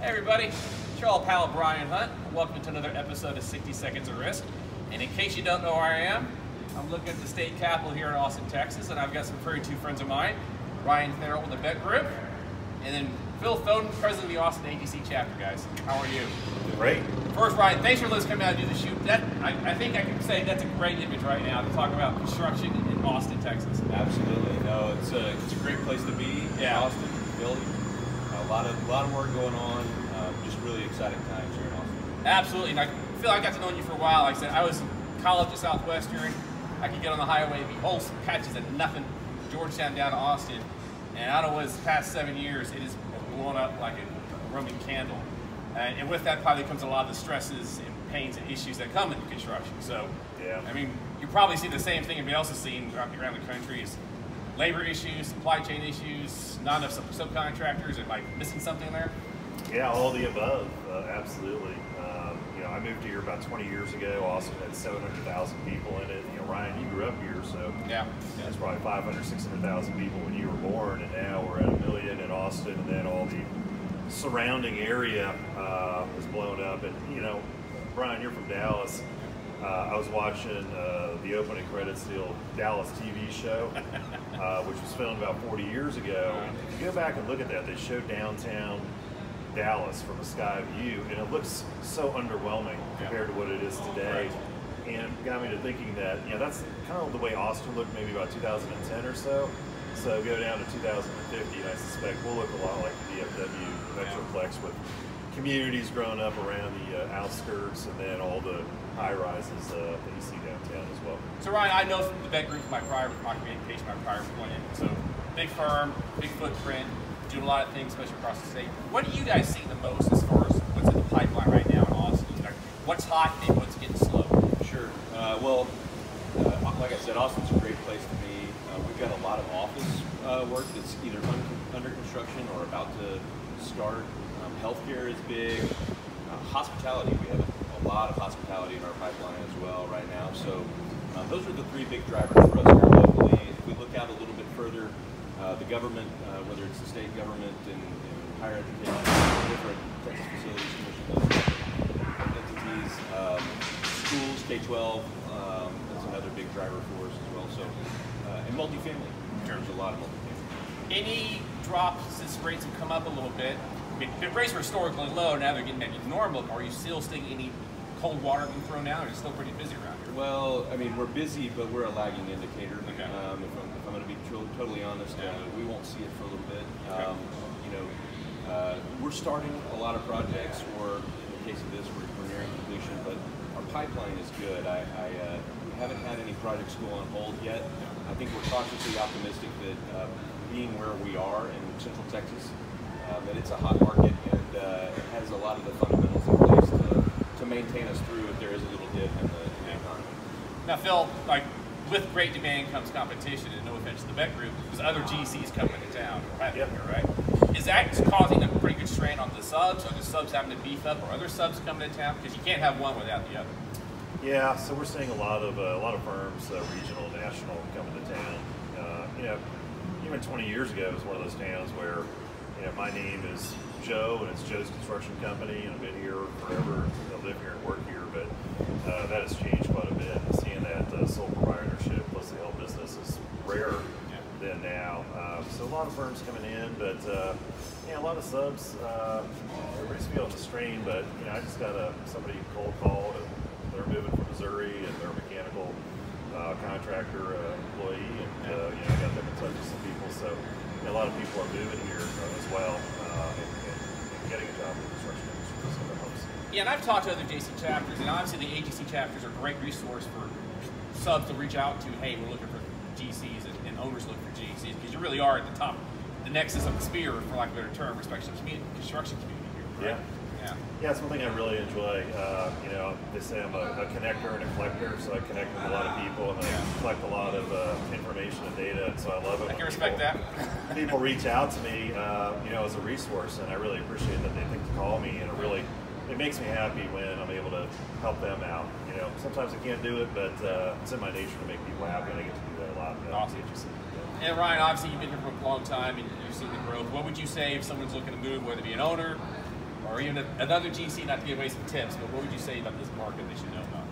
Hey everybody, it's your old pal Brian Hunt. Welcome to another episode of 60 Seconds of Risk. And in case you don't know where I am, I'm looking at the state capitol here in Austin, Texas, and I've got some very two friends of mine, Ryan Therrell with the Beck Group, and then Phil Thoden, president of the Austin AGC chapter, guys. How are you? Great. First, Ryan, thanks for letting us come out and do the shoot. I think I can say that's a great image right now to talk about construction in Austin, Texas. Absolutely. No, it's a great place to be in Austin. Really, a lot of work going on. Just really exciting times here in Austin. Absolutely. And I feel like I got to know you for a while. Like I said, I was in college at Southwestern. I could get on the highway, be whole patches of nothing, Georgetown down to Austin. And out of what's past 7 years, it has blown up like a Roman candle. And with that probably comes a lot of the stresses and pains and issues that come into construction. So, yeah. I mean, you probably see the same thing everybody else is seeing around the country is labor issues, supply chain issues, not enough subcontractors, and like missing something there. Yeah, all the above, absolutely. I moved here about 20 years ago. Austin had 700,000 people in it. Ryan, you grew up here, so it's probably 500,000, 600,000 people when you were born, and now we're at 1 million in Austin, and then all the surrounding area was blown up. And Brian, you're from Dallas. I was watching the opening credits deal Dallas TV show, which was filmed about 40 years ago. If you go back and look at that, they showed downtown Dallas from a sky view, and it looks so underwhelming compared to what it is today. And got me to thinking that that's kind of the way Austin looked maybe about 2010 or so. So go down to 2050, and I suspect we'll look a lot like the DFW Metroplex with communities growing up around the outskirts, and then all the high-rises that you see downtown as well. So Ryan, I know from the Beck Group, my prior communication, my prior employment. So big firm, big footprint, doing a lot of things, especially across the state. What do you guys see the most as far as what's in the pipeline right now in Austin? Like, what's hot and what's getting slow? Sure. Like I said, Austin's a great place to be. We've got a lot of office work that's either under construction or about to start. Healthcare is big. Hospitality, we have a lot of hospitality in our pipeline as well right now. So those are the three big drivers for us here locally. If we look out a little bit further, the government, whether it's the state government and higher education, different Texas Facilities Commission, entities, schools, K-12, that's another big driver for us as well. So, and multifamily, there's a lot of multifamily. Any drops since rates have come up a little bit? I mean, the rates were historically low, now they're getting back to normal. Are you still seeing any cold water being thrown down, or are you still pretty busy around here? Well, I mean, we're busy, but we're a lagging indicator. Okay. If I'm going to be totally honest, we won't see it for a little bit. Okay. We're starting a lot of projects, or in the case of this, we're nearing completion, but our pipeline is good. We haven't had any projects go on hold yet. I think we're cautiously optimistic that being where we are in Central Texas, that it's a hot market, and it has a lot of the fundamentals in place to maintain us through if there is a little dip in the economy. Now, Phil, like with great demand comes competition, and no offense to the Beck Group, because other GCs coming to town, right? Is that causing a pretty good strain on the subs, or the subs having to beef up, or other subs coming to town? Because you can't have one without the other. Yeah, so we're seeing a lot of firms, regional, national, coming to town. Even 20 years ago, it was one of those towns where my name is Joe, and it's Joe's Construction Company, and I've been here forever. I live here and work here, but that has changed quite a bit. Seeing that sole proprietorship plus the whole business is rarer than now. So a lot of firms coming in, but a lot of subs. Everybody's feeling the strain, but I just got somebody cold called, and they're moving from Missouri, and they're a mechanical contractor employee, and I got them in touch with some people. So a lot of people are moving here as well and getting a job in the construction industry. So that helps. Yeah, and I've talked to other JC chapters, and obviously the AGC chapters are a great resource for subs to reach out to. Hey, we're looking for GCs, and owners looking for GCs, because you really are at the top, the nexus of the spear, for lack of a better term, especially the construction community here. Right? Yeah, it's one thing I really enjoy. They say I'm a connector and a collector, so I connect with a lot of people, and I collect a lot of information and data, and so I love it. I can respect that. People reach out to me, as a resource, and I really appreciate that they think to call me, and it makes me happy when I'm able to help them out. Sometimes I can't do it, but it's in my nature to make people happy, and I get to do that a lot. Awesome. And Ryan, obviously you've been here for a long time, and you've seen the growth. What would you say if someone's looking to move, whether it be an owner, or even another GC, not to give away some tips, but what would you say about this market they should know about?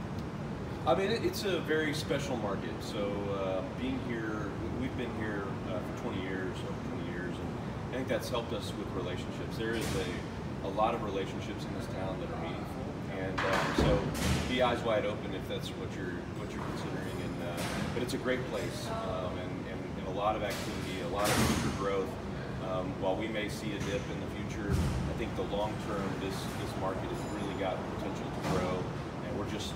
I mean, it's a very special market. So being here, we've been here for 20 years, over 20 years, and I think that's helped us with relationships. There is a lot of relationships in this town that are meaningful, and so be eyes wide open if that's what you're considering. And but it's a great place, and a lot of activity, a lot of future growth. While we may see a dip in the future, I think the long term, this market has really got potential to grow, and we're just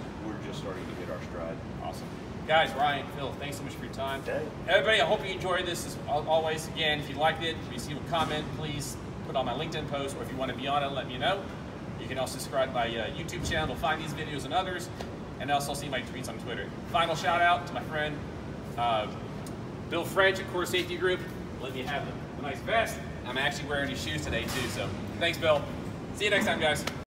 starting to hit our stride. Awesome. Guys, Ryan, Phil, thanks so much for your time. Okay. Everybody, I hope you enjoyed this. As always, again, if you liked it, if you see a comment, please put on my LinkedIn post, or if you want to be on it, let me know. You can also subscribe to my YouTube channel to find these videos and others, and also see my tweets on Twitter. Final shout out to my friend Bill French at Core Safety Group. Let me have the nice vest. I'm actually wearing his shoes today too, so thanks, Bill. See you next time, guys.